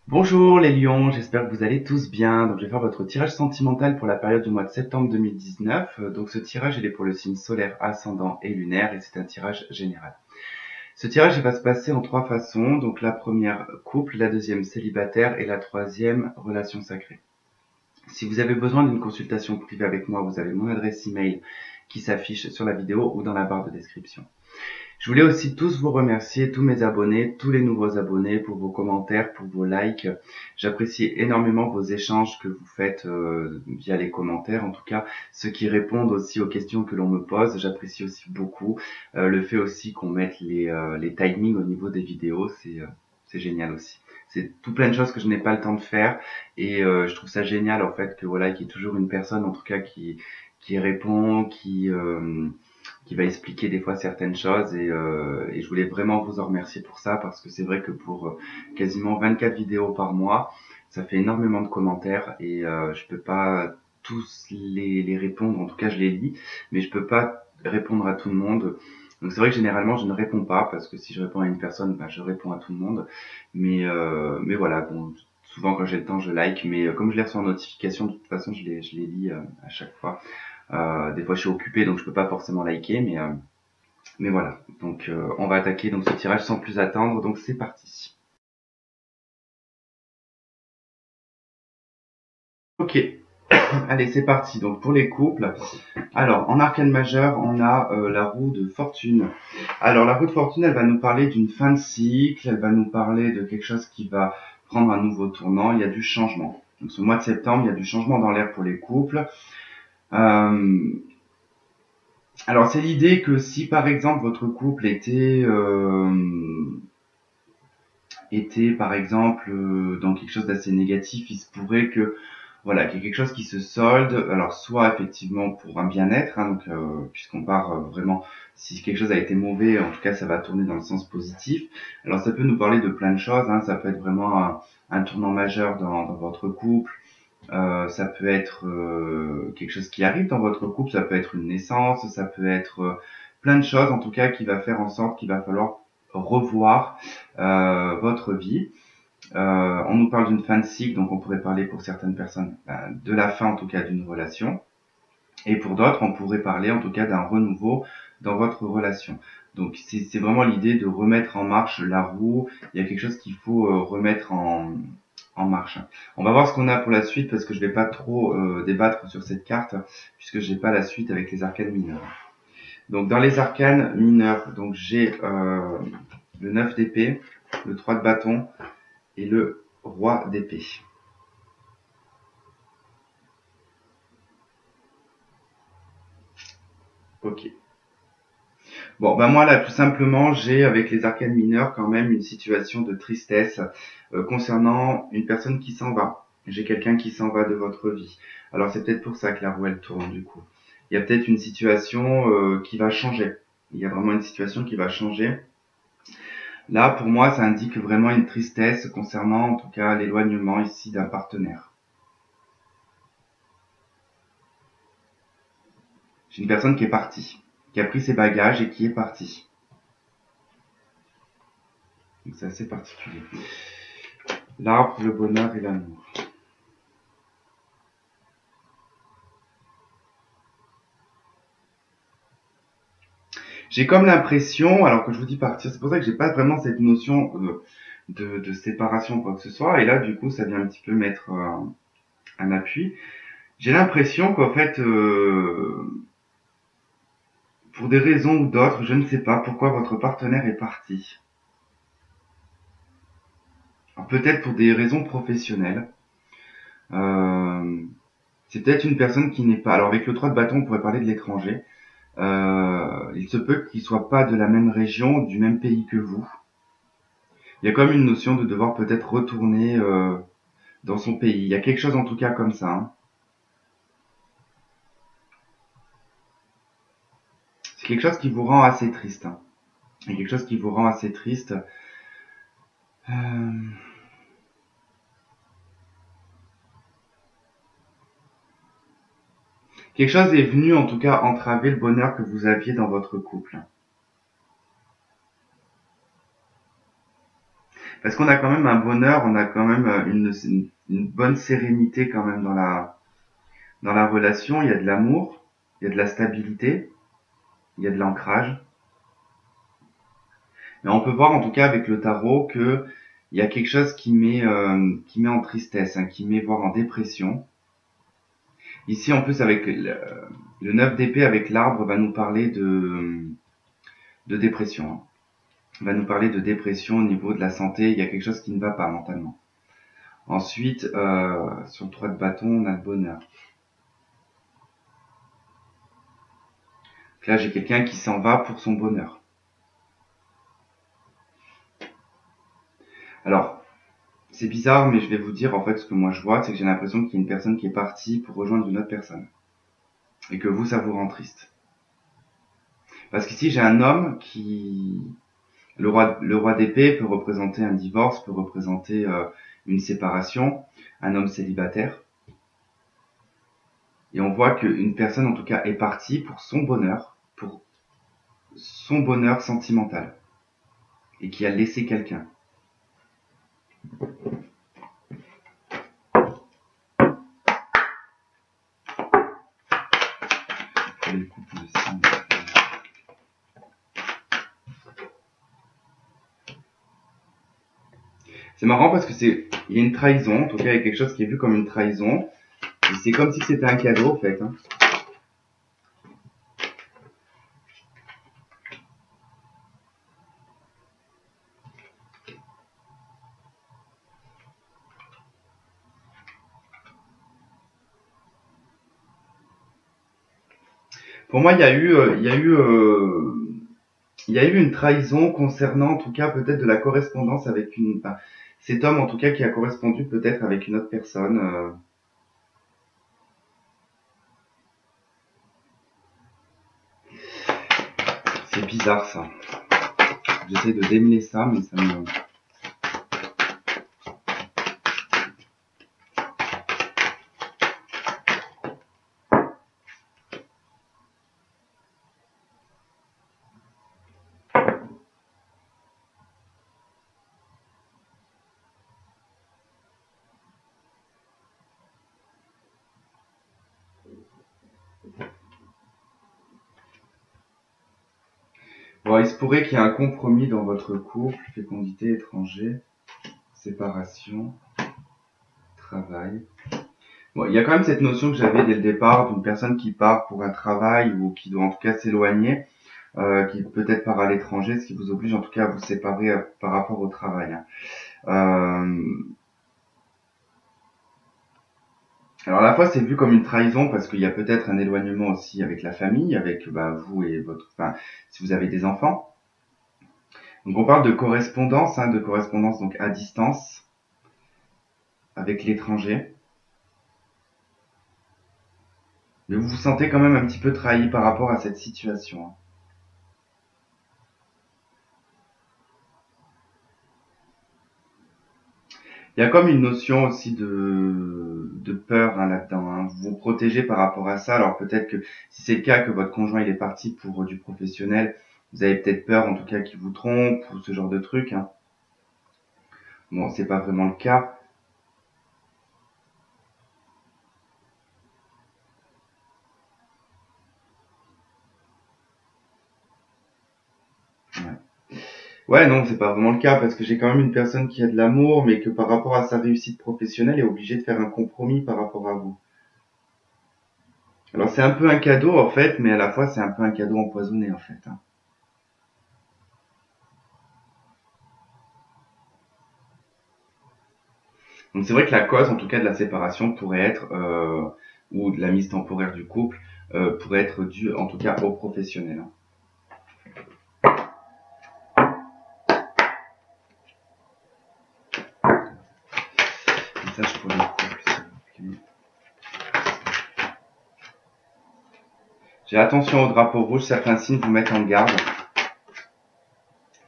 Bonjour les lions, j'espère que vous allez tous bien. Donc je vais faire votre tirage sentimental pour la période du mois de septembre 2019. Donc ce tirage il est pour le signe solaire, ascendant et lunaire et c'est un tirage général. Ce tirage il va se passer en trois façons. Donc la première couple, la deuxième célibataire et la troisième relation sacrée. Si vous avez besoin d'une consultation privée avec moi, vous avez mon adresse email qui s'affiche sur la vidéo ou dans la barre de description. Je voulais aussi tous vous remercier, tous mes abonnés, tous les nouveaux abonnés pour vos commentaires, pour vos likes. J'apprécie énormément vos échanges que vous faites via les commentaires. En tout cas, ceux qui répondent aussi aux questions que l'on me pose, j'apprécie aussi beaucoup. Le fait aussi qu'on mette les timings au niveau des vidéos, c'est génial aussi. C'est tout plein de choses que je n'ai pas le temps de faire et je trouve ça génial en fait que voilà, qu'il y ait toujours une personne en tout cas qui répond, qui va expliquer des fois certaines choses et je voulais vraiment vous en remercier pour ça parce que c'est vrai que pour quasiment 24 vidéos par mois, ça fait énormément de commentaires et je peux pas tous les répondre, en tout cas je les lis, mais je peux pas répondre à tout le monde. Donc c'est vrai que généralement je ne réponds pas parce que si je réponds à une personne, ben, je réponds à tout le monde. Mais voilà, bon, souvent quand j'ai le temps je like, mais comme je les reçois en notification, de toute façon je les lis à chaque fois. Des fois, je suis occupé, donc je peux pas forcément liker, mais voilà. Donc, on va attaquer donc ce tirage sans plus attendre. Donc, c'est parti. Ok, allez, c'est parti. Donc, pour les couples. Alors, en arcane majeur, on a la roue de fortune. Alors, la roue de fortune, elle va nous parler d'une fin de cycle. Elle va nous parler de quelque chose qui va prendre un nouveau tournant. Il y a du changement. Donc, ce mois de septembre, il y a du changement dans l'air pour les couples. Euh, Alors c'est l'idée que si par exemple votre couple était par exemple dans quelque chose d'assez négatif, il se pourrait que voilà qu'il y ait quelque chose qui se solde. Alors soit effectivement pour un bien-être, hein, donc puisqu'on part vraiment si quelque chose a été mauvais, en tout cas ça va tourner dans le sens positif. Alors ça peut nous parler de plein de choses, hein, ça peut être vraiment un tournant majeur dans votre couple. Ça peut être quelque chose qui arrive dans votre couple, ça peut être une naissance, ça peut être plein de choses en tout cas qui va faire en sorte qu'il va falloir revoir votre vie. On nous parle d'une fin de cycle, donc on pourrait parler pour certaines personnes de la fin en tout cas d'une relation. Et pour d'autres, on pourrait parler en tout cas d'un renouveau dans votre relation. Donc c'est vraiment l'idée de remettre en marche la roue. Il y a quelque chose qu'il faut remettre en marche. On va voir ce qu'on a pour la suite parce que je vais pas trop débattre sur cette carte puisque j'ai pas la suite avec les arcanes mineurs. Donc dans les arcanes mineurs, donc j'ai le 9 d'épée, le 3 de bâton et le roi d'épée. Ok. Bon, ben moi là, tout simplement, j'ai avec les arcanes mineurs quand même une situation de tristesse concernant une personne qui s'en va. J'ai quelqu'un qui s'en va de votre vie. Alors c'est peut-être pour ça que la roue elle tourne du coup. Il y a peut-être une situation qui va changer. Il y a vraiment une situation qui va changer. Là, pour moi, ça indique vraiment une tristesse concernant en tout cas l'éloignement ici d'un partenaire. J'ai une personne qui est partie, qui a pris ses bagages et qui est partie. Donc c'est assez particulier. L'arbre, le bonheur et l'amour. J'ai comme l'impression, alors que je vous dis partir, c'est pour ça que j'ai pas vraiment cette notion de séparation ou quoi que ce soit, et là du coup ça vient un petit peu mettre un appui. J'ai l'impression qu'en fait, pour des raisons ou d'autres, je ne sais pas pourquoi votre partenaire est parti. Alors peut-être pour des raisons professionnelles. Euh, c'est peut-être une personne qui n'est pas... Alors avec le 3 de bâton, on pourrait parler de l'étranger. Il se peut qu'il soit pas de la même région, du même pays que vous. Il y a comme une notion de devoir peut-être retourner dans son pays. Il y a quelque chose en tout cas comme ça. Hein. C'est quelque chose qui vous rend assez triste. Hein. Il y a quelque chose qui vous rend assez triste. Euh... Quelque chose est venu en tout cas entraver le bonheur que vous aviez dans votre couple. Parce qu'on a quand même un bonheur, on a quand même une bonne sérénité quand même dans la relation. Il y a de l'amour, il y a de la stabilité, il y a de l'ancrage. Mais on peut voir en tout cas avec le tarot que il y a quelque chose qui met en tristesse, hein, qui met voire en dépression. Ici en plus avec le 9 d'épée avec l'arbre va nous parler de dépression, hein. Va nous parler de dépression au niveau de la santé, il y a quelque chose qui ne va pas mentalement. Ensuite, sur le 3 de bâton, on a le bonheur. Donc là, j'ai quelqu'un qui s'en va pour son bonheur. Alors, c'est bizarre, mais je vais vous dire en fait ce que moi je vois, c'est que j'ai l'impression qu'il y a une personne qui est partie pour rejoindre une autre personne. Et que vous, ça vous rend triste. Parce qu'ici, j'ai un homme qui... Le roi d'épée peut représenter un divorce, peut représenter une séparation, un homme célibataire. Et on voit qu'une personne, en tout cas, est partie pour son bonheur sentimental. Et qui a laissé quelqu'un. C'est marrant parce que il y a une trahison, en tout cas il y a quelque chose qui est vu comme une trahison. Et c'est comme si c'était un cadeau en fait, hein. Pour moi, il y a eu une trahison concernant, en tout cas, peut-être de la correspondance avec cet homme, en tout cas, qui a correspondu peut-être avec une autre personne. C'est bizarre, ça. J'essaie de démêler ça, mais ça me... Bon, il se pourrait qu'il y ait un compromis dans votre couple, fécondité, étranger, séparation, travail. Bon, il y a quand même cette notion que j'avais dès le départ d'une personne qui part pour un travail ou qui doit en tout cas s'éloigner, qui peut-être part à l'étranger, ce qui vous oblige en tout cas à vous séparer par rapport au travail, hein. Alors à la fois c'est vu comme une trahison parce qu'il y a peut-être un éloignement aussi avec la famille, avec vous et enfin si vous avez des enfants. Donc on parle de correspondance, hein, donc à distance avec l'étranger. Mais vous vous sentez quand même un petit peu trahi par rapport à cette situation, hein. Il y a comme une notion aussi de peur, hein, là-dedans, hein. Vous vous protégez par rapport à ça. Alors peut-être que si c'est le cas que votre conjoint il est parti pour du professionnel, vous avez peut-être peur en tout cas qu'il vous trompe ou ce genre de truc, hein. Bon, c'est pas vraiment le cas. Ouais, non, c'est pas vraiment le cas parce que j'ai quand même une personne qui a de l'amour, mais que par rapport à sa réussite professionnelle est obligée de faire un compromis par rapport à vous. Alors c'est un peu un cadeau en fait, mais à la fois c'est un peu un cadeau empoisonné en fait, hein. Donc c'est vrai que la cause, en tout cas de la séparation, pourrait être ou de la mise temporaire du couple, pourrait être due en tout cas au professionnel, hein. Message pour les couples, s'il vous plaît. J'ai attention au drapeau rouge, certains signes vous mettent en garde.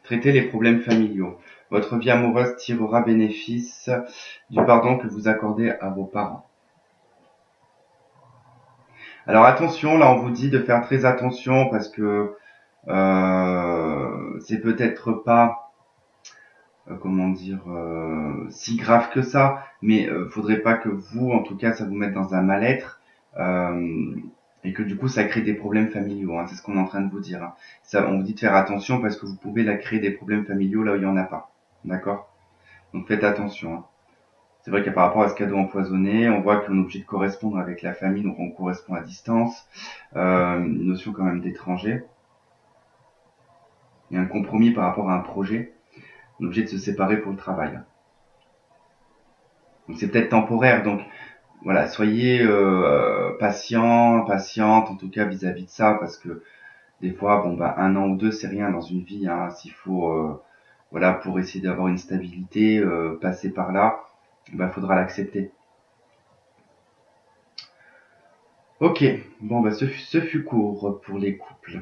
Traitez les problèmes familiaux. Votre vie amoureuse tirera bénéfice du pardon que vous accordez à vos parents. Alors attention, là on vous dit de faire très attention parce que c'est peut-être pas comment dire, si grave que ça, mais faudrait pas que vous, en tout cas, ça vous mette dans un mal-être, et que du coup, ça crée des problèmes familiaux, hein, c'est ce qu'on est en train de vous dire, hein. Ça, on vous dit de faire attention parce que vous pouvez la créer des problèmes familiaux là où il y en a pas, d'accord? Donc faites attention, hein. C'est vrai qu'à par rapport à ce cadeau empoisonné, on voit qu'on est obligé de correspondre avec la famille, donc on correspond à distance, une notion quand même d'étranger, et un compromis par rapport à un projet, on est obligé de se séparer pour le travail. Donc c'est peut-être temporaire, donc voilà, soyez patient, patiente, en tout cas vis-à-vis de ça, parce que des fois, bon bah 1 an ou 2, c'est rien dans une vie, hein, s'il faut, voilà, pour essayer d'avoir une stabilité, passer par là, bah faudra l'accepter. Ok, bon bah ce fut court pour les couples.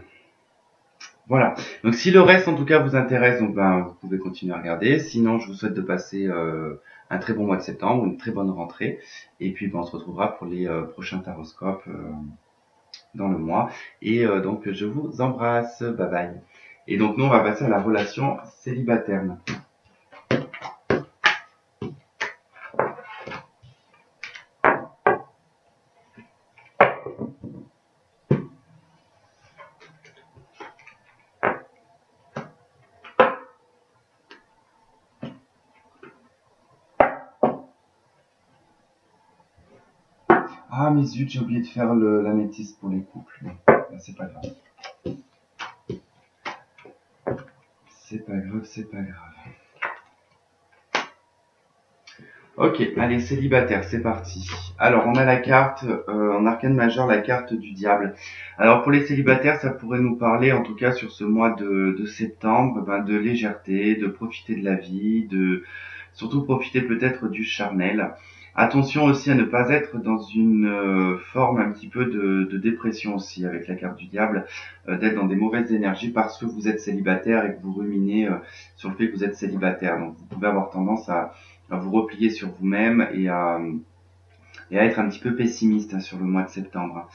Voilà. Donc si le reste en tout cas vous intéresse, donc ben vous pouvez continuer à regarder. Sinon, je vous souhaite de passer un très bon mois de septembre, une très bonne rentrée. Et puis ben, on se retrouvera pour les prochains taroscopes dans le mois. Et donc je vous embrasse. Bye bye. Et donc nous on va passer à la relation célibataire maintenant. Ah mais zut, j'ai oublié de faire l'améthyste pour les couples. Bon, ben, c'est pas grave. C'est pas grave, c'est pas grave. Ok, allez, célibataire, c'est parti. Alors, on a la carte, en arcane majeur, la carte du diable. Alors, pour les célibataires, ça pourrait nous parler, en tout cas sur ce mois de septembre, ben, de légèreté, de profiter de la vie, de surtout profiter peut-être du charnel. Attention aussi à ne pas être dans une forme un petit peu de dépression aussi avec la carte du diable, d'être dans des mauvaises énergies parce que vous êtes célibataire et que vous ruminez sur le fait que vous êtes célibataire. Donc, vous pouvez avoir tendance à vous replier sur vous-même et à être un petit peu pessimiste, hein, sur le mois de septembre.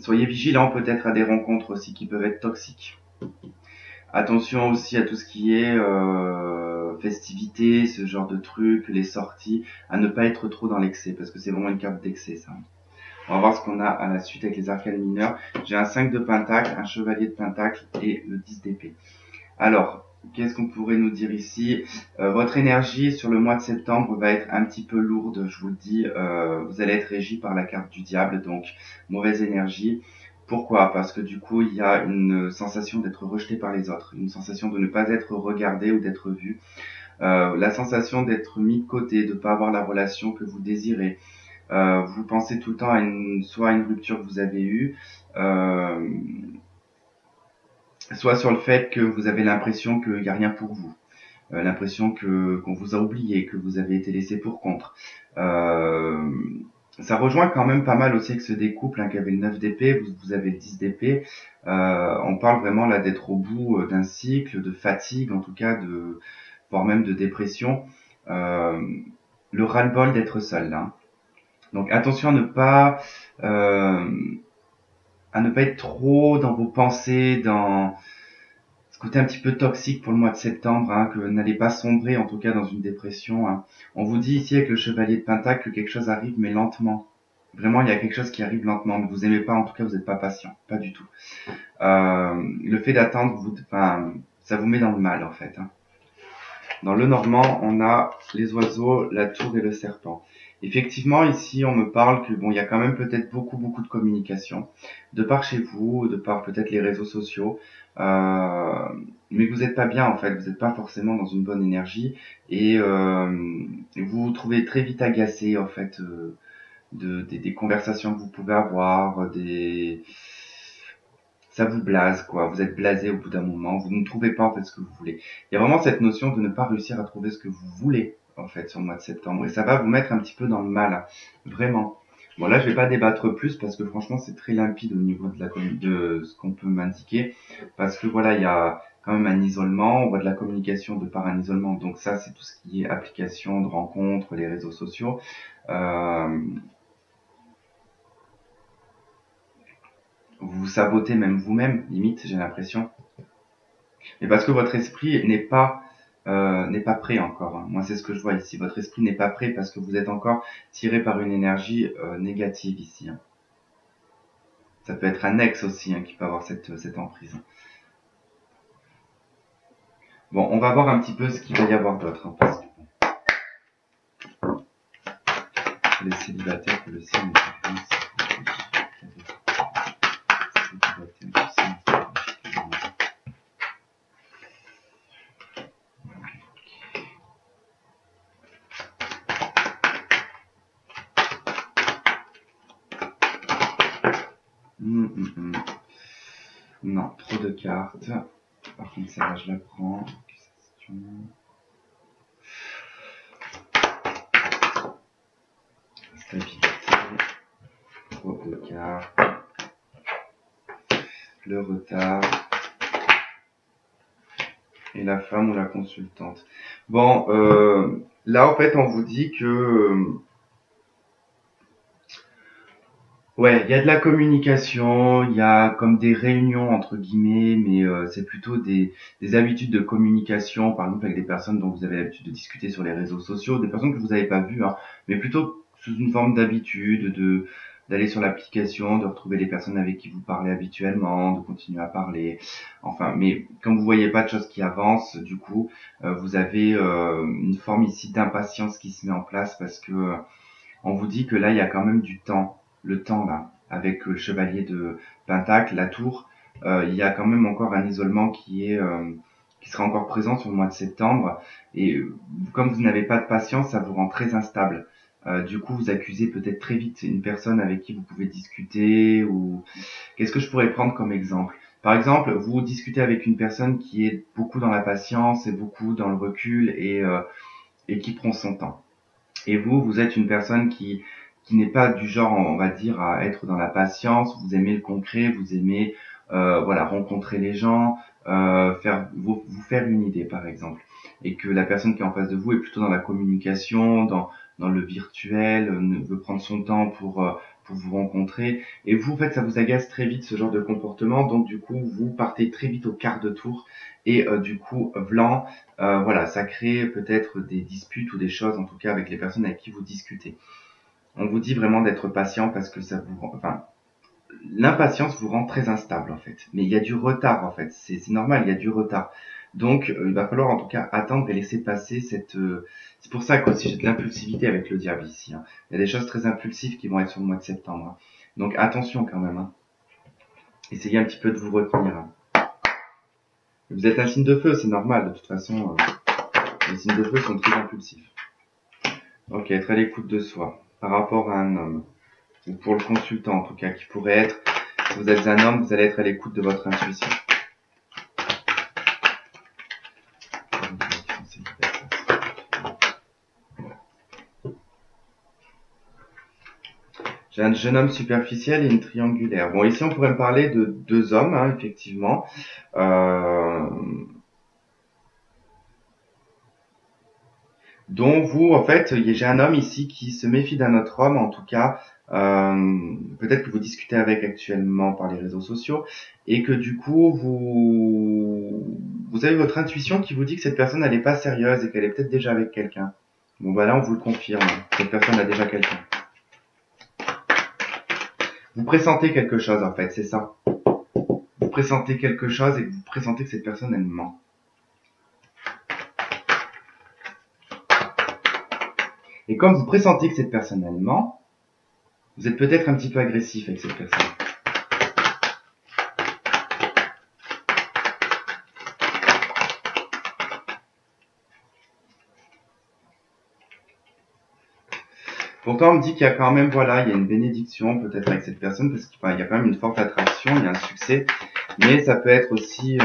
Soyez vigilants peut-être à des rencontres aussi qui peuvent être toxiques. Attention aussi à tout ce qui est festivités, ce genre de trucs, les sorties, à ne pas être trop dans l'excès, parce que c'est vraiment une carte d'excès, ça. On va voir ce qu'on a à la suite avec les arcanes mineurs. J'ai un 5 de pentacle, un chevalier de pentacle et le 10 d'épée. Alors, qu'est-ce qu'on pourrait nous dire ici? Votre énergie sur le mois de septembre va être un petit peu lourde, je vous le dis. Vous allez être régi par la carte du diable, donc mauvaise énergie. Pourquoi? Parce que du coup, il y a une sensation d'être rejeté par les autres, une sensation de ne pas être regardé ou d'être vu, la sensation d'être mis de côté, de ne pas avoir la relation que vous désirez. Vous pensez tout le temps à soit à une rupture que vous avez eue, soit sur le fait que vous avez l'impression qu'il n'y a rien pour vous, l'impression qu'on vous a oublié, que vous avez été laissé pour compte. Ça rejoint quand même pas mal aussi avec ce découple, hein, qui avait le 9 d'épée, vous avez le 10 d'épée. On parle vraiment là d'être au bout d'un cycle, de fatigue en tout cas, voire même de dépression. Le ras-le-bol d'être seul là. Donc attention à ne pas être trop dans vos pensées, dans ce côté un petit peu toxique pour le mois de septembre, hein, que n'allez pas sombrer en tout cas dans une dépression, hein. On vous dit ici avec le chevalier de pentacle que quelque chose arrive mais lentement. Vraiment, il y a quelque chose qui arrive lentement. Ne vous aimez pas, en tout cas, vous n'êtes pas patient, pas du tout. Le fait d'attendre, ça vous met dans le mal en fait, hein. Dans le normand, on a les oiseaux, la tour et le serpent. Effectivement, ici, on me parle que bon, il y a quand même peut-être beaucoup de communication, de par chez vous, de par peut-être les réseaux sociaux, mais que vous n'êtes pas bien en fait, vous n'êtes pas forcément dans une bonne énergie et vous vous trouvez très vite agacé en fait des conversations que vous pouvez avoir, ça vous blase, quoi. Vous êtes blasé au bout d'un moment. Vous ne trouvez pas, en fait, ce que vous voulez. Il y a vraiment cette notion de ne pas réussir à trouver ce que vous voulez, en fait, sur le mois de septembre. Et ça va vous mettre un petit peu dans le mal, hein. Vraiment. Bon, là, je vais pas débattre plus parce que franchement, c'est très limpide au niveau de ce qu'on peut m'indiquer. Parce que voilà, il y a quand même un isolement. On voit de la communication de par un isolement. Donc ça, c'est tout ce qui est application de rencontres, les réseaux sociaux. Vous sabotez même vous-même, limite, j'ai l'impression. Mais parce que votre esprit n'est pas n'est pas prêt encore. Hein. Moi, c'est ce que je vois ici. Votre esprit n'est pas prêt parce que vous êtes encore tiré par une énergie négative ici. Hein. Ça peut être un ex aussi qui peut avoir cette emprise. Bon, on va voir un petit peu ce qu'il va y avoir d'autre. Parce que les célibataires que le ciel n'est pas prêt. Non, trop de cartes. Par contre, celle-là, je la prends. Stabilité. Trop de cartes. Le retard. Et la femme ou la consultante. Bon, là, en fait, on vous dit que... ouais, il y a de la communication, il y a comme des réunions entre guillemets, mais c'est plutôt des habitudes de communication, par exemple avec des personnes dont vous avez l'habitude de discuter sur les réseaux sociaux, des personnes que vous n'avez pas vues, hein, mais plutôt sous une forme d'habitude, d'aller sur l'application, de retrouver les personnes avec qui vous parlez habituellement, de continuer à parler, enfin, mais comme vous voyez pas de choses qui avancent, du coup, vous avez une forme ici d'impatience qui se met en place parce que on vous dit que là, il y a quand même du temps. Le temps, là, avec le chevalier de Pentacle, la tour, il y a quand même encore un isolement qui sera encore présent sur le mois de septembre. Et comme vous n'avez pas de patience, ça vous rend très instable. Du coup, vous accusez peut-être très vite une personne avec qui vous pouvez discuter ou... Qu'est-ce que je pourrais prendre comme exemple? Par exemple, vous discutez avec une personne qui est beaucoup dans la patience et beaucoup dans le recul et qui prend son temps. Et vous êtes une personne qui n'est pas du genre, on va dire, à être dans la patience. Vous aimez le concret, vous aimez, voilà, rencontrer les gens, vous faire une idée, par exemple. Et que la personne qui est en face de vous est plutôt dans la communication, dans le virtuel, veut prendre son temps pour vous rencontrer. Et vous, en fait, ça vous agace très vite ce genre de comportement. Donc, du coup, vous partez très vite au quart de tour. Et du coup, Vlan, voilà, ça crée peut-être des disputes ou des choses, en tout cas avec les personnes avec qui vous discutez. On vous dit vraiment d'être patient parce que ça vous rend, enfin, l'impatience vous rend très instable en fait. Mais il y a du retard en fait, c'est normal, il y a du retard. Donc il va falloir en tout cas attendre et laisser passer cette... c'est pour ça qu'aussi j'ai de l'impulsivité avec le diable ici. Hein. Il y a des choses très impulsives qui vont être sur le mois de septembre. Hein. Donc attention quand même. Hein. Essayez un petit peu de vous retenir. Hein. Vous êtes un signe de feu, c'est normal de toute façon. Les signes de feu sont très impulsifs. Ok, être à l'écoute de soi par rapport à un homme, ou pour le consultant en tout cas, qui pourrait être, si vous êtes un homme, vous allez être à l'écoute de votre intuition. J'ai un jeune homme superficiel et une triangulaire. Bon, ici on pourrait me parler de deux hommes, hein, effectivement. Dont vous, en fait, j'ai un homme ici qui se méfie d'un autre homme, en tout cas, peut-être que vous discutez avec actuellement par les réseaux sociaux, et que du coup, vous avez votre intuition qui vous dit que cette personne, elle n'est pas sérieuse et qu'elle est peut-être déjà avec quelqu'un. Bon, bah là, on vous le confirme, cette personne a déjà quelqu'un. Vous pressentez quelque chose, en fait, c'est ça. Vous pressentez quelque chose et vous pressentez que cette personne, elle ment. Et comme vous pressentez que cette personne, elle ment, vous êtes peut-être un petit peu agressif avec cette personne. Pourtant, on me dit qu'il y a quand même, voilà, il y a une bénédiction peut-être avec cette personne, parce qu'il y a quand même une forte attraction, il y a un succès, mais ça peut être aussi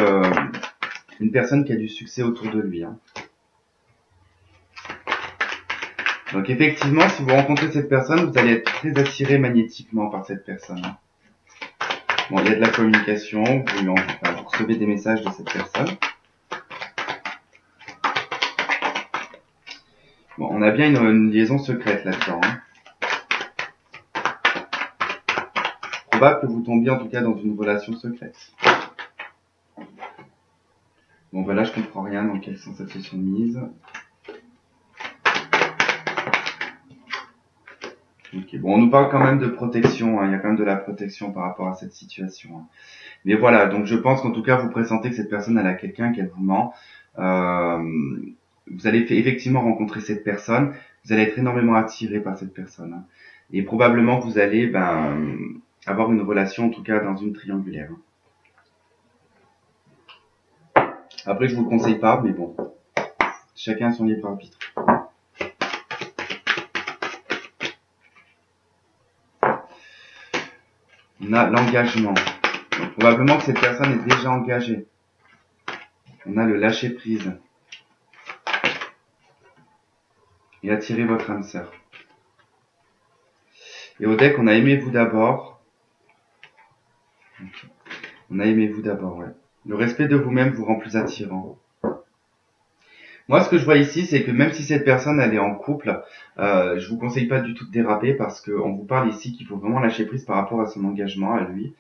une personne qui a du succès autour de lui. Hein. Donc effectivement, si vous rencontrez cette personne, vous allez être très attiré magnétiquement par cette personne. Hein. Bon, il y a de la communication, vous recevez des messages de cette personne. Bon, on a bien une liaison secrète là-dedans. Hein. Probable que vous tombiez en tout cas dans une relation secrète. Bon, bah là, je comprends rien dans quelle sensation de mise. Ok, bon, on nous parle quand même de protection, hein. Il y a quand même de la protection par rapport à cette situation, hein. Mais voilà, donc je pense qu'en tout cas, vous pressentez que cette personne, elle a quelqu'un, qu'elle vous ment. Vous allez effectivement rencontrer cette personne, vous allez être énormément attiré par cette personne, hein. Et probablement que vous allez avoir une relation, en tout cas dans une triangulaire, hein. Après, je vous le conseille pas, mais bon, chacun son libre arbitre. On a l'engagement. Donc, probablement que cette personne est déjà engagée. On a le lâcher prise. Et attirer votre âme sœur. Et au deck, on a aimé vous d'abord. On a aimé vous d'abord, ouais. Le respect de vous-même vous rend plus attirant. Moi, ce que je vois ici, c'est que même si cette personne, elle est en couple, je vous conseille pas du tout de déraper parce qu'on vous parle ici qu'il faut vraiment lâcher prise par rapport à son engagement, à lui,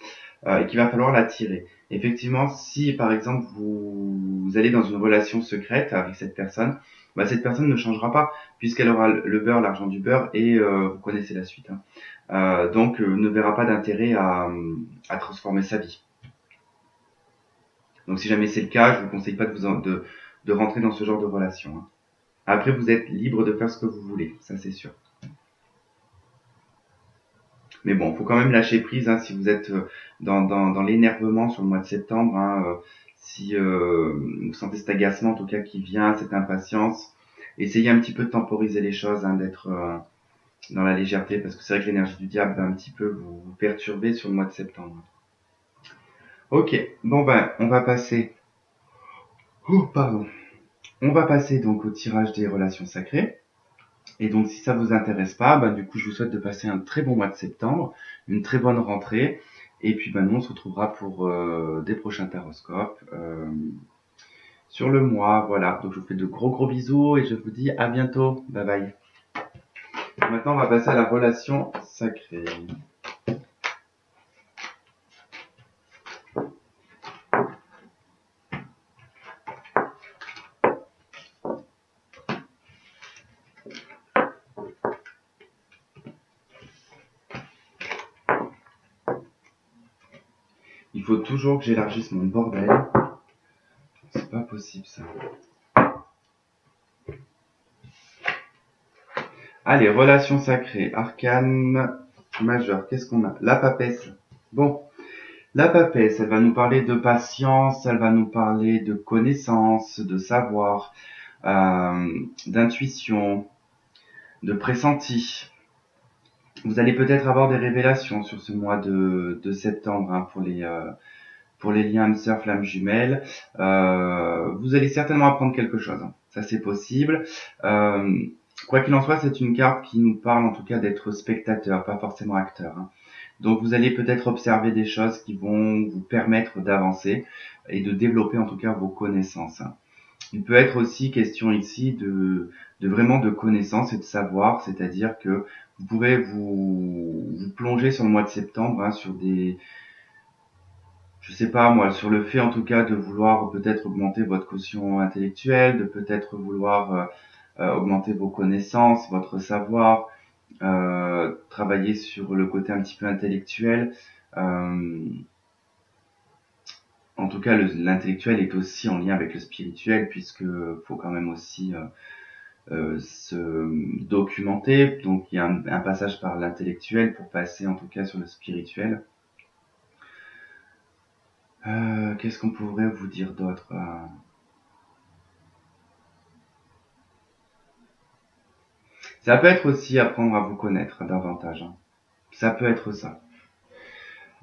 et qu'il va falloir l'attirer. Effectivement, si par exemple vous allez dans une relation secrète avec cette personne ne changera pas puisqu'elle aura le beurre, l'argent du beurre, et vous connaissez la suite, hein. Donc, ne verra pas d'intérêt à transformer sa vie. Donc si jamais c'est le cas, je vous conseille pas de rentrer dans ce genre de relation, hein. Après, vous êtes libre de faire ce que vous voulez, ça c'est sûr. Mais bon, faut quand même lâcher prise, hein, si vous êtes dans l'énervement sur le mois de septembre, hein, si vous sentez cet agacement en tout cas qui vient, cette impatience, essayez un petit peu de temporiser les choses, hein, d'être dans la légèreté, parce que c'est vrai que l'énergie du diable va un petit peu vous perturber sur le mois de septembre. Ok, bon ben, on va passer... Oh, pardon. On va passer donc au tirage des relations sacrées. Et donc, si ça vous intéresse pas, du coup, je vous souhaite de passer un très bon mois de septembre, une très bonne rentrée. Et puis, nous, on se retrouvera pour des prochains taroscopes sur le mois. Voilà. Donc, je vous fais de gros bisous et je vous dis à bientôt. Bye bye. Maintenant, on va passer à la relation sacrée. Il faut toujours que j'élargisse mon bordel. C'est pas possible, ça. Allez, relation sacrée, arcane majeur. Qu'est-ce qu'on a? La papesse. Bon, la papesse, elle va nous parler de patience, elle va nous parler de connaissance, de savoir, d'intuition, de pressenti. Vous allez peut-être avoir des révélations sur ce mois de septembre, hein, pour les liens âme sœur, flamme jumelle. Vous allez certainement apprendre quelque chose, hein. Ça c'est possible. Quoi qu'il en soit, c'est une carte qui nous parle en tout cas d'être spectateur, pas forcément acteur, hein. Donc vous allez peut-être observer des choses qui vont vous permettre d'avancer et de développer en tout cas vos connaissances, hein. Il peut être aussi question ici de vraiment de connaissances et de savoir, c'est-à-dire que vous pourrez vous plonger sur le mois de septembre, hein, sur des, je sais pas moi, sur le fait en tout cas de vouloir peut-être augmenter votre quotient intellectuel, de peut-être vouloir augmenter vos connaissances, votre savoir, travailler sur le côté un petit peu intellectuel. En tout cas, l'intellectuel est aussi en lien avec le spirituel, puisque faut quand même aussi se documenter. Donc, il y a un passage par l'intellectuel pour passer en tout cas sur le spirituel. Qu'est-ce qu'on pourrait vous dire d'autre? Ça peut être aussi apprendre à vous connaître davantage, hein. Ça peut être ça.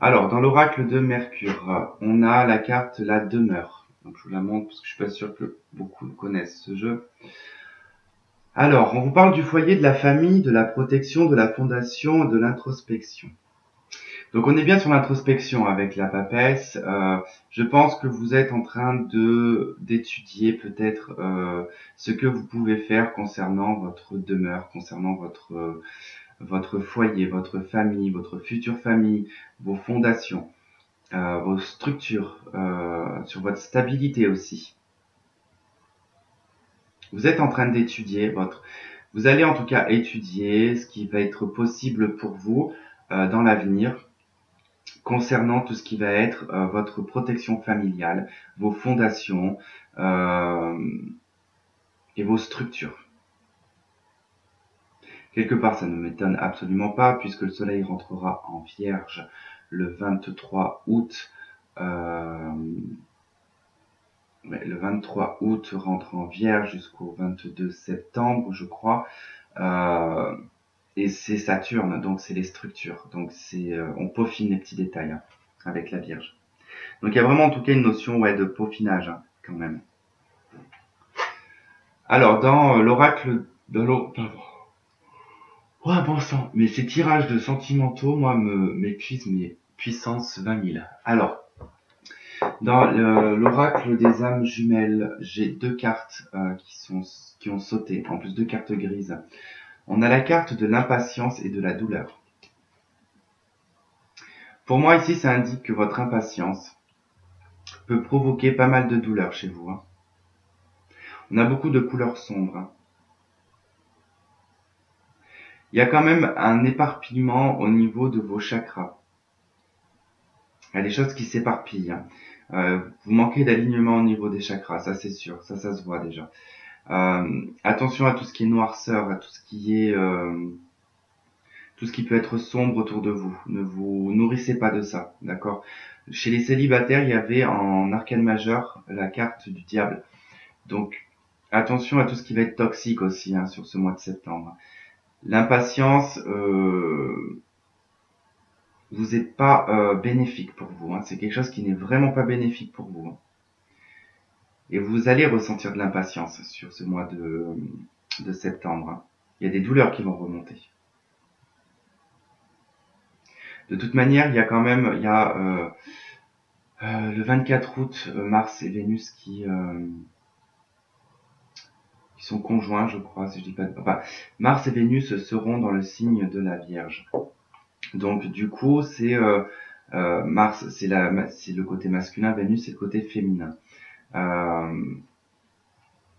Alors, dans l'oracle de Mercure, on a la carte La Demeure. Donc, je vous la montre parce que je suis pas sûr que beaucoup connaissent ce jeu. Alors, on vous parle du foyer, de la famille, de la protection, de la fondation, de l'introspection. Donc, on est bien sur l'introspection avec la papesse. Je pense que vous êtes en train d'étudier peut-être ce que vous pouvez faire concernant votre demeure, concernant votre foyer, votre famille, votre future famille, vos fondations, vos structures, sur votre stabilité aussi. Vous êtes en train d'étudier vous allez en tout cas étudier ce qui va être possible pour vous dans l'avenir concernant tout ce qui va être votre protection familiale, vos fondations euh, et vos structures. Quelque part, ça ne m'étonne absolument pas puisque le soleil rentrera en Vierge le 23 août. Le 23 août rentre en Vierge jusqu'au 22 septembre, je crois. Et c'est Saturne, donc c'est les structures. Donc on peaufine les petits détails hein, avec la Vierge. Donc il y a vraiment en tout cas une notion de peaufinage hein, quand même. Alors dans l'oracle de l'eau... Oh bon sang, mais ces tirages de sentimentaux, moi, m'épuisent mes puissance 20 000. Alors, dans l'oracle des âmes jumelles, j'ai deux cartes qui ont sauté, en plus deux cartes grises. On a la carte de l'impatience et de la douleur. Pour moi, ici, ça indique que votre impatience peut provoquer pas mal de douleur chez vous. Hein. On a beaucoup de couleurs sombres. Hein. Il y a quand même un éparpillement au niveau de vos chakras. Il y a des choses qui s'éparpillent. Hein. Vous manquez d'alignement au niveau des chakras, ça c'est sûr, ça se voit déjà. Attention à tout ce qui est noirceur, à tout ce qui peut être sombre autour de vous. Ne vous nourrissez pas de ça, d'accord? Chez les célibataires, il y avait en arcane majeur la carte du diable. Donc attention à tout ce qui va être toxique aussi hein, sur ce mois de septembre. L'impatience vous est pas bénéfique pour vous. Hein. C'est quelque chose qui n'est vraiment pas bénéfique pour vous. Hein. Et vous allez ressentir de l'impatience sur ce mois de septembre. Hein. Il y a des douleurs qui vont remonter. De toute manière, il y a quand même, le 24 août, Mars et Vénus qui sont conjoints, je crois, si je dis pas de... Enfin, Mars et Vénus seront dans le signe de la Vierge. Donc, du coup, c'est Mars, c'est le côté masculin, Vénus, c'est le côté féminin. Il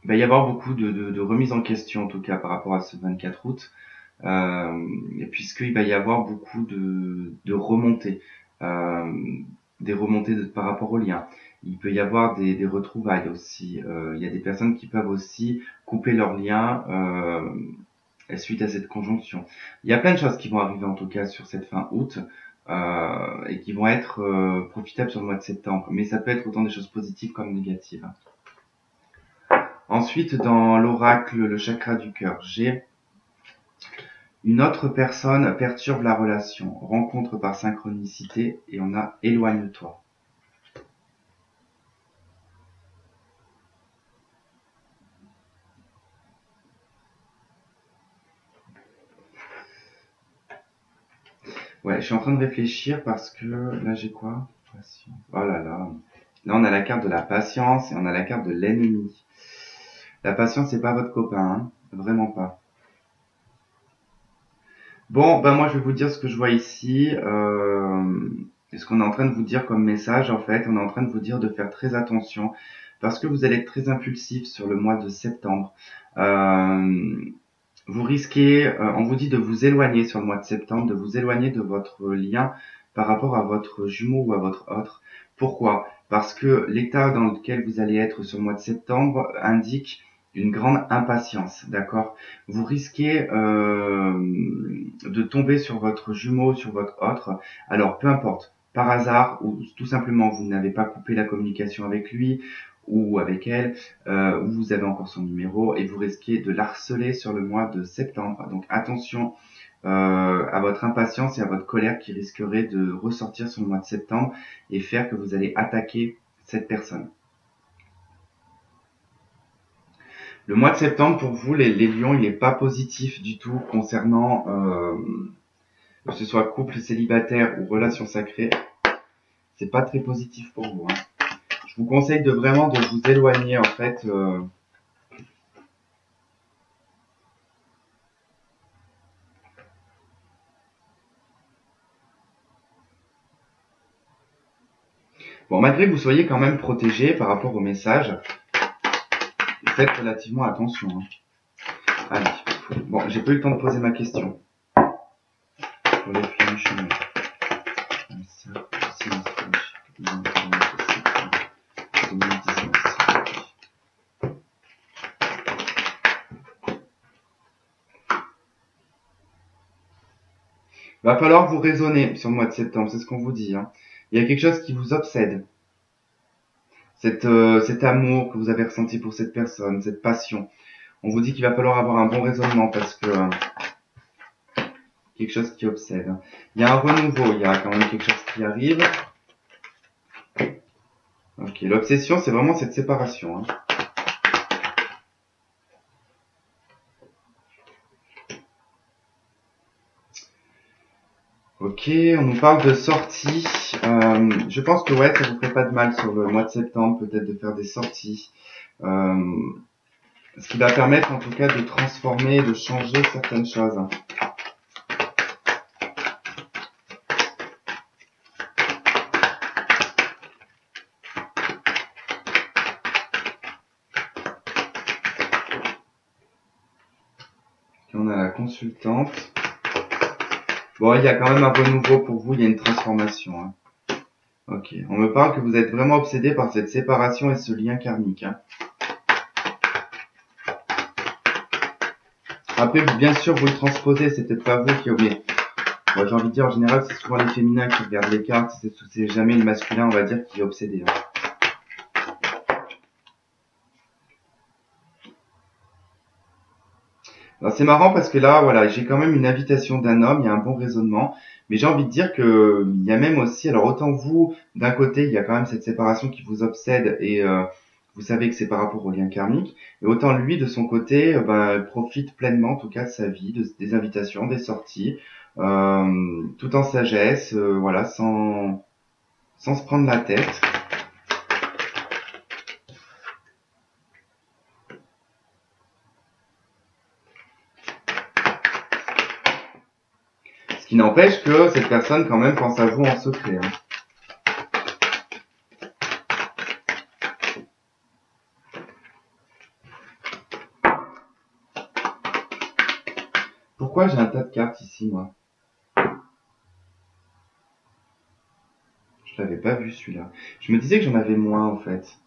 va y avoir beaucoup de remises en question, en tout cas, par rapport à ce 24 août, puisqu'il va y avoir beaucoup de remontées, des remontées par rapport aux liens. Il peut y avoir des retrouvailles aussi. Il y a des personnes qui peuvent aussi couper leurs liens suite à cette conjonction. Il y a plein de choses qui vont arriver, en tout cas, sur cette fin août, et qui vont être profitables sur le mois de septembre. Mais ça peut être autant des choses positives comme négatives. Ensuite, dans l'oracle, le chakra du cœur, j'ai une autre personne perturbe la relation, rencontre par synchronicité, et on a éloigne-toi. Ouais, je suis en train de réfléchir parce que là j'ai quoi? Oh là là. Là on a la carte de la patience et on a la carte de l'ennemi. La patience c'est pas votre copain, hein. Vraiment pas. Bon, ben moi je vais vous dire ce que je vois ici. Et ce qu'on est en train de vous dire comme message, en fait, on est en train de vous dire de faire très attention parce que vous allez être très impulsif sur le mois de septembre. Vous risquez, on vous dit de vous éloigner sur le mois de septembre, de vous éloigner de votre lien par rapport à votre jumeau ou à votre autre. Pourquoi? Parce que l'état dans lequel vous allez être sur le mois de septembre indique une grande impatience, d'accord? Vous risquez de tomber sur votre jumeau, sur votre autre. Alors peu importe, par hasard ou tout simplement vous n'avez pas coupé la communication avec lui ou avec elle, ou vous avez encore son numéro et vous risquez de l'harceler sur le mois de septembre. Donc attention à votre impatience et à votre colère qui risquerait de ressortir sur le mois de septembre et faire que vous allez attaquer cette personne. Le mois de septembre, pour vous, les lions, il n'est pas positif du tout concernant que ce soit couple célibataire ou relation sacrée. C'est pas très positif pour vous. Hein. Je vous conseille de vraiment de vous éloigner en fait. Bon, malgré que vous soyez quand même protégé par rapport au message, faites relativement attention. Hein. Allez, bon, j'ai pas eu le temps de poser ma question. Pour les flèches, va falloir vous raisonner sur le mois de septembre, c'est ce qu'on vous dit. Hein. Il y a quelque chose qui vous obsède. Cet amour que vous avez ressenti pour cette personne, cette passion. On vous dit qu'il va falloir avoir un bon raisonnement parce que quelque chose qui obsède. Il y a un renouveau, il y a quand même quelque chose qui arrive. Ok, l'obsession, c'est vraiment cette séparation. Hein. Ok, on nous parle de sortie. Je pense que ouais, ça vous ferait pas de mal sur le mois de septembre, peut-être de faire des sorties. Ce qui va permettre en tout cas de transformer, de changer certaines choses. Et on a la consultante. Bon, il y a quand même un renouveau pour vous, il y a une transformation. Hein. Ok, on me parle que vous êtes vraiment obsédé par cette séparation et ce lien karmique. Hein. Après, bien sûr, vous le transposez, c'est peut-être pas vous qui oubliez. Moi, j'ai envie de dire, en général, c'est souvent les féminins qui regardent les cartes, c'est jamais le masculin, on va dire, qui est obsédé. Hein. Alors, c'est marrant parce que là, voilà, j'ai quand même une invitation d'un homme, il y a un bon raisonnement, mais j'ai envie de dire que il y a même aussi, alors autant vous, d'un côté, il y a quand même cette séparation qui vous obsède et vous savez que c'est par rapport au lien karmique, et autant lui, de son côté, profite pleinement, en tout cas, de sa vie, des invitations, des sorties, tout en sagesse, voilà, sans se prendre la tête. Ce qui n'empêche que cette personne, quand même, pense à vous en secret. Hein. Pourquoi j'ai un tas de cartes ici, moi? Je l'avais pas vu, celui-là. Je me disais que j'en avais moins, en fait.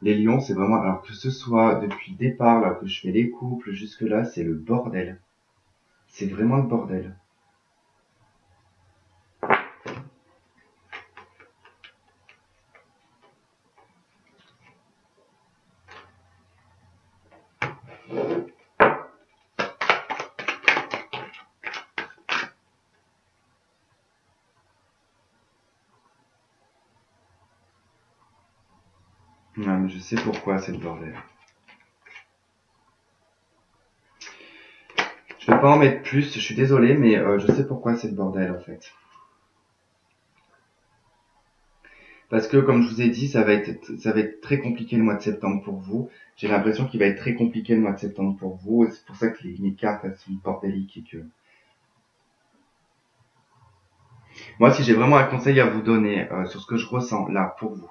Les lions, c'est vraiment... Alors que ce soit depuis le départ, là, que je fais les couples, jusque-là, c'est le bordel. C'est vraiment le bordel. Non, mais je sais pourquoi c'est le bordel. Je vais pas en mettre plus, je suis désolé, mais je sais pourquoi c'est le bordel, en fait. Parce que, comme je vous ai dit, ça va être très compliqué le mois de septembre pour vous. J'ai l'impression qu'il va être très compliqué le mois de septembre pour vous, et c'est pour ça que mes cartes, elles sont bordéliques et que... Moi, si j'ai vraiment un conseil à vous donner sur ce que je ressens là pour vous,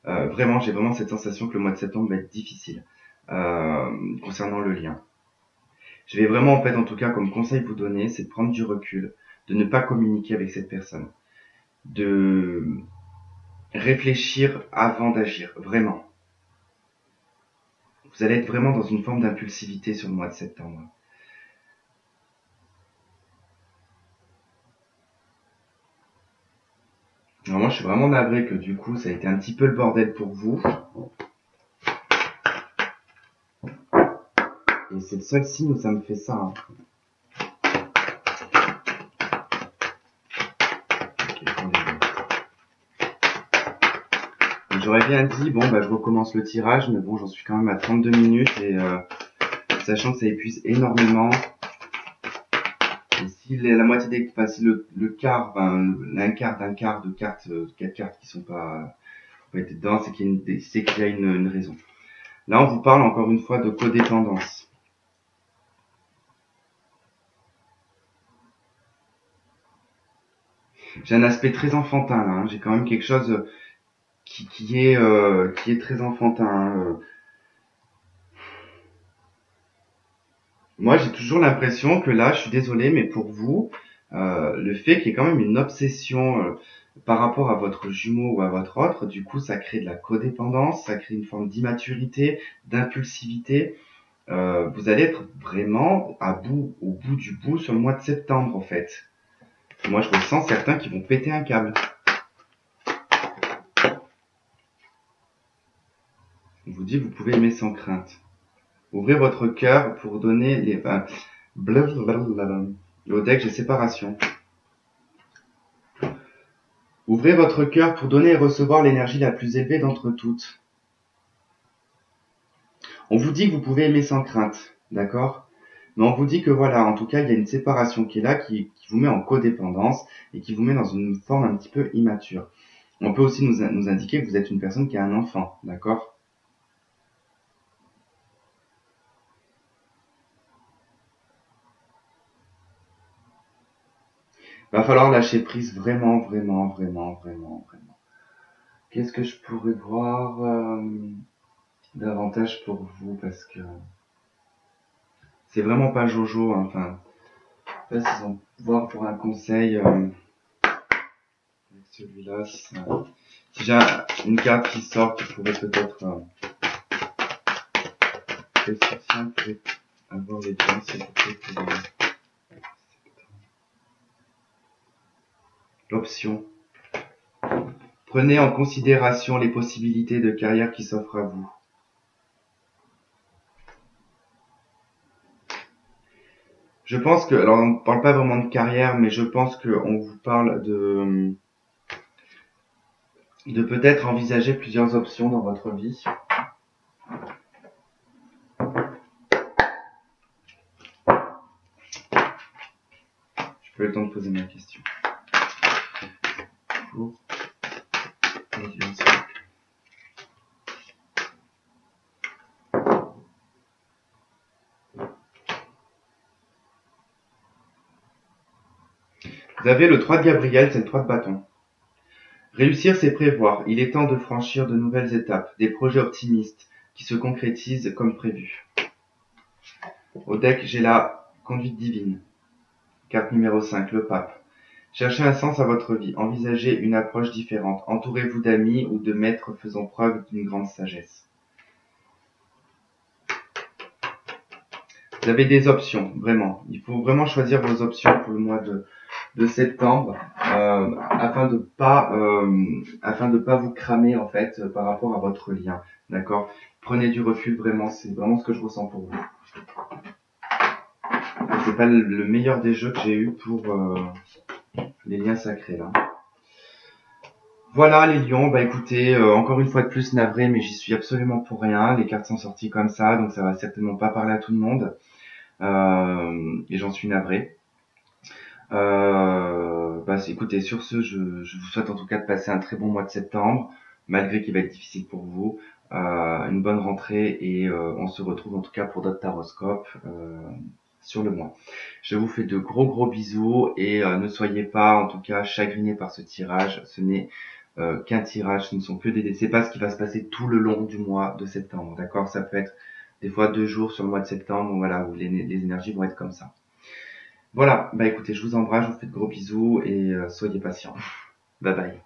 vraiment, j'ai vraiment cette sensation que le mois de septembre va être difficile concernant le lien. Je vais vraiment, en fait, en tout cas, comme conseil vous donner, c'est de prendre du recul, de ne pas communiquer avec cette personne, de réfléchir avant d'agir, vraiment. Vous allez être vraiment dans une forme d'impulsivité sur le mois de septembre. Alors moi, je suis vraiment navré que du coup, ça a été un petit peu le bordel pour vous. Et c'est le seul signe où ça me fait ça. Hein. J'aurais bien dit, bon, bah, je recommence le tirage, mais bon, j'en suis quand même à 32 minutes et sachant que ça épuise énormément. Et si la moitié des, enfin, si le quart, un quart d'un quart de cartes, 4 cartes qui sont pas été dedans, c'est qu'il y a une raison. Là, on vous parle encore une fois de codépendance. J'ai un aspect très enfantin là, hein. J'ai quand même quelque chose qui est très enfantin. Hein. Moi, j'ai toujours l'impression que là, je suis désolé, mais pour vous, le fait qu'il y ait quand même une obsession par rapport à votre jumeau ou à votre autre, du coup, ça crée de la codépendance, ça crée une forme d'immaturité, d'impulsivité. Vous allez être vraiment au bout du bout sur le mois de septembre, en fait. Moi, je ressens certains qui vont péter un câble. On vous dit, vous pouvez aimer sans crainte. Ouvrez votre cœur pour donner les... blablabla. Au deck, j'ai séparation. Ouvrez votre cœur pour donner et recevoir l'énergie la plus élevée d'entre toutes. On vous dit que vous pouvez aimer sans crainte, d'accord? Mais on vous dit que voilà, en tout cas, il y a une séparation qui est là, qui vous met en codépendance et qui vous met dans une forme un petit peu immature. On peut aussi nous indiquer que vous êtes une personne qui a un enfant, d'accord? Va falloir lâcher prise vraiment, vraiment, vraiment, vraiment, vraiment. Qu'est-ce que je pourrais voir davantage pour vous, parce que c'est vraiment pas Jojo, hein. Enfin, là, si on voir pour un conseil avec celui-là, si j'ai une carte qui sort qui pourrait peut-être quel soutien pourrait avoir les gens, s'il vous plaît, pour l'option. Prenez en considération les possibilités de carrière qui s'offrent à vous. Je pense que, alors on ne parle pas vraiment de carrière, mais je pense qu'on vous parle de peut-être envisager plusieurs options dans votre vie. Je peux le temps de poser ma question. Vous avez le 3 de Gabriel, c'est le 3 de bâton. Réussir, c'est prévoir. Il est temps de franchir de nouvelles étapes, des projets optimistes qui se concrétisent comme prévu. Au deck, j'ai la conduite divine. Carte numéro 5, le pape. Cherchez un sens à votre vie. Envisagez une approche différente. Entourez-vous d'amis ou de maîtres faisant preuve d'une grande sagesse. Vous avez des options, vraiment. Il faut vraiment choisir vos options pour le mois de septembre afin de pas vous cramer en fait par rapport à votre lien, d'accord? Prenez du recul, vraiment, c'est vraiment ce que je ressens pour vous. C'est pas le meilleur des jeux que j'ai eu pour les liens sacrés là. Voilà les lions, bah écoutez, encore une fois de plus navré, mais j'y suis absolument pour rien. Les cartes sont sorties comme ça, donc ça va certainement pas parler à tout le monde. Et j'en suis navré. Écoutez, sur ce, je vous souhaite en tout cas de passer un très bon mois de septembre, malgré qu'il va être difficile pour vous. Une bonne rentrée et on se retrouve en tout cas pour d'autres taroscopes sur le mois. Je vous fais de gros bisous et ne soyez pas en tout cas chagrinés par ce tirage. Ce n'est qu'un tirage, ce ne sont que des... C'est pas ce qui va se passer tout le long du mois de septembre, d'accord? Ça peut être des fois 2 jours sur le mois de septembre, voilà, où les énergies vont être comme ça. Voilà, bah écoutez, je vous embrasse, je vous fais de gros bisous et soyez patients. Bye bye.